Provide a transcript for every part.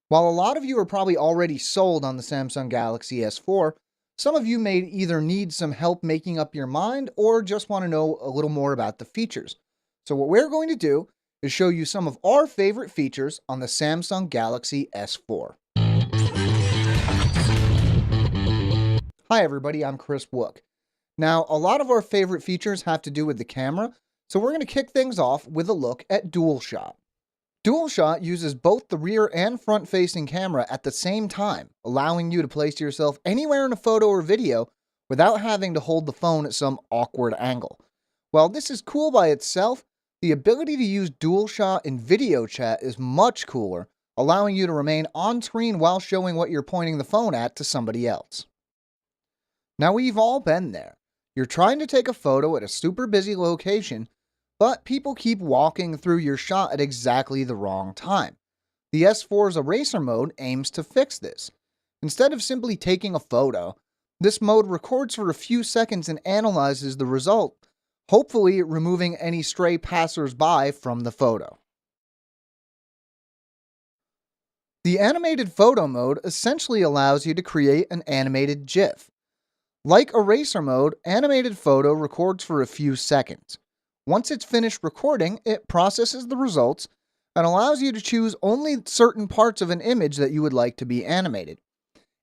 While a lot of you are probably already sold on the Samsung Galaxy S4, some of you may either need some help making up your mind or just want to know a little more about the features. So what we're going to do is show you some of our favorite features on the Samsung Galaxy S4. Hi everybody, I'm Chris Wook. Now, a lot of our favorite features have to do with the camera, so we're going to kick things off with a look at DualShot. DualShot uses both the rear and front-facing camera at the same time, allowing you to place yourself anywhere in a photo or video without having to hold the phone at some awkward angle. While this is cool by itself, the ability to use DualShot in video chat is much cooler, allowing you to remain on screen while showing what you're pointing the phone at to somebody else. Now, we've all been there. You're trying to take a photo at a super busy location, but people keep walking through your shot at exactly the wrong time. The S4's eraser mode aims to fix this. Instead of simply taking a photo, this mode records for a few seconds and analyzes the result, hopefully removing any stray passers-by from the photo. The animated photo mode essentially allows you to create an animated GIF. Like eraser mode, animated photo records for a few seconds. Once it's finished recording, it processes the results and allows you to choose only certain parts of an image that you would like to be animated.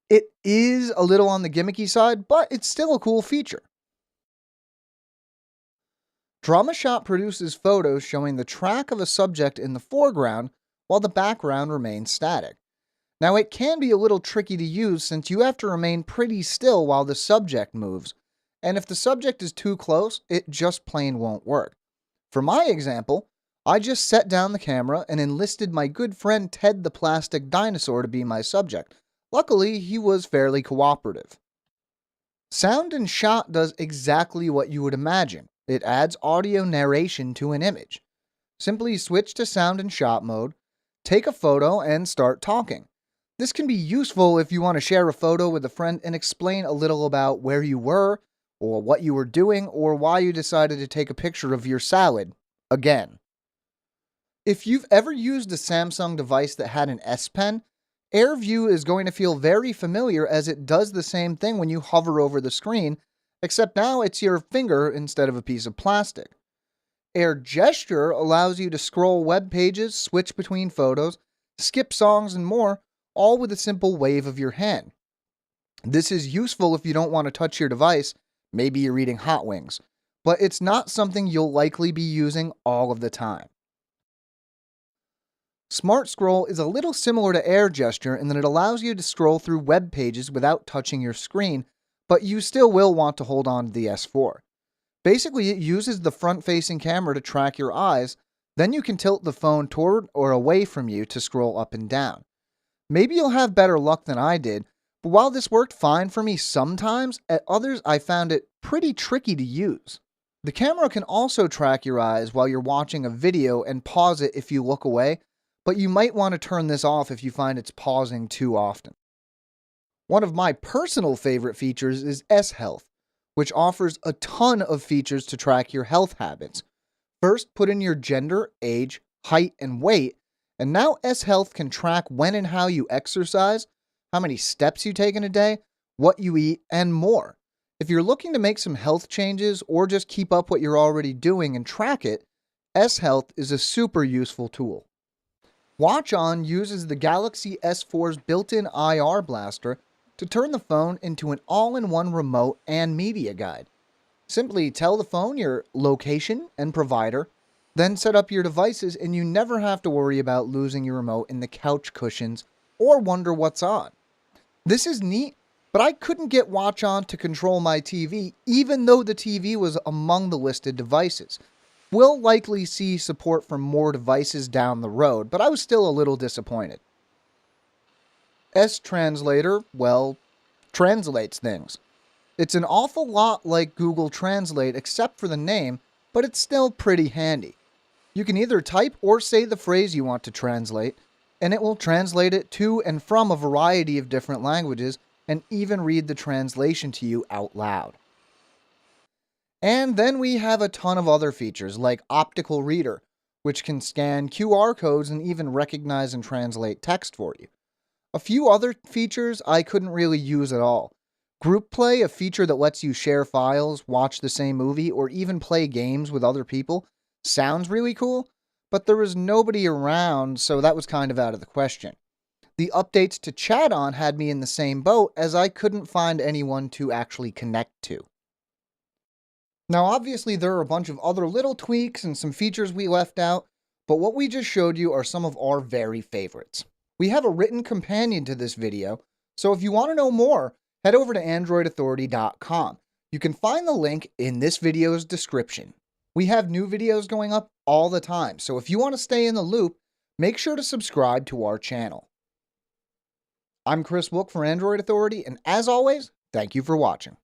It is a little on the gimmicky side, but it's still a cool feature. DramaShot produces photos showing the track of a subject in the foreground while the background remains static. Now, it can be a little tricky to use since you have to remain pretty still while the subject moves, and if the subject is too close, it just plain won't work. For my example, I just set down the camera and enlisted my good friend Ted the Plastic Dinosaur to be my subject. Luckily, he was fairly cooperative. Sound and Shot does exactly what you would imagine. It adds audio narration to an image. Simply switch to Sound and Shot mode, take a photo, and start talking. This can be useful if you want to share a photo with a friend and explain a little about where you were, or what you were doing, or why you decided to take a picture of your salad again. If you've ever used a Samsung device that had an S Pen, AirView is going to feel very familiar as it does the same thing when you hover over the screen, except now it's your finger instead of a piece of plastic. Air Gesture allows you to scroll web pages, switch between photos, skip songs, and more, all with a simple wave of your hand. This is useful if you don't want to touch your device, maybe you're eating hot wings, but it's not something you'll likely be using all of the time. Smart Scroll is a little similar to Air Gesture in that it allows you to scroll through web pages without touching your screen, but you still will want to hold on to the S4. Basically, it uses the front-facing camera to track your eyes, then you can tilt the phone toward or away from you to scroll up and down. Maybe you'll have better luck than I did, but while this worked fine for me sometimes, at others I found it pretty tricky to use. The camera can also track your eyes while you're watching a video and pause it if you look away, but you might want to turn this off if you find it's pausing too often. One of my personal favorite features is S-Health, which offers a ton of features to track your health habits. First, put in your gender, age, height, and weight, and now S-Health can track when and how you exercise, how many steps you take in a day, what you eat, and more. If you're looking to make some health changes or just keep up what you're already doing and track it, S-Health is a super useful tool. Watch On uses the Galaxy S4's built-in IR blaster to turn the phone into an all-in-one remote and media guide. Simply tell the phone your location and provider, then set up your devices and you never have to worry about losing your remote in the couch cushions or wonder what's on. This is neat, but I couldn't get Watch On to control my TV even though the TV was among the listed devices. We'll likely see support for more devices down the road, but I was still a little disappointed. S-Translator, well, translates things. It's an awful lot like Google Translate except for the name, but it's still pretty handy. You can either type or say the phrase you want to translate, and it will translate it to and from a variety of different languages and even read the translation to you out loud. And then we have a ton of other features like Optical Reader, which can scan QR codes and even recognize and translate text for you. A few other features I couldn't really use at all. Group Play, a feature that lets you share files, watch the same movie, or even play games with other people, sounds really cool, but there was nobody around, so that was kind of out of the question. The updates to chat on had me in the same boat, as I couldn't find anyone to actually connect to. Now, obviously, there are a bunch of other little tweaks and some features we left out, but what we just showed you are some of our very favorites. We have a written companion to this video, so if you want to know more, head over to AndroidAuthority.com. You can find the link in this video's description. We have new videos going up all the time, so if you want to stay in the loop, make sure to subscribe to our channel. I'm Chris Wilk for Android Authority, and as always, thank you for watching.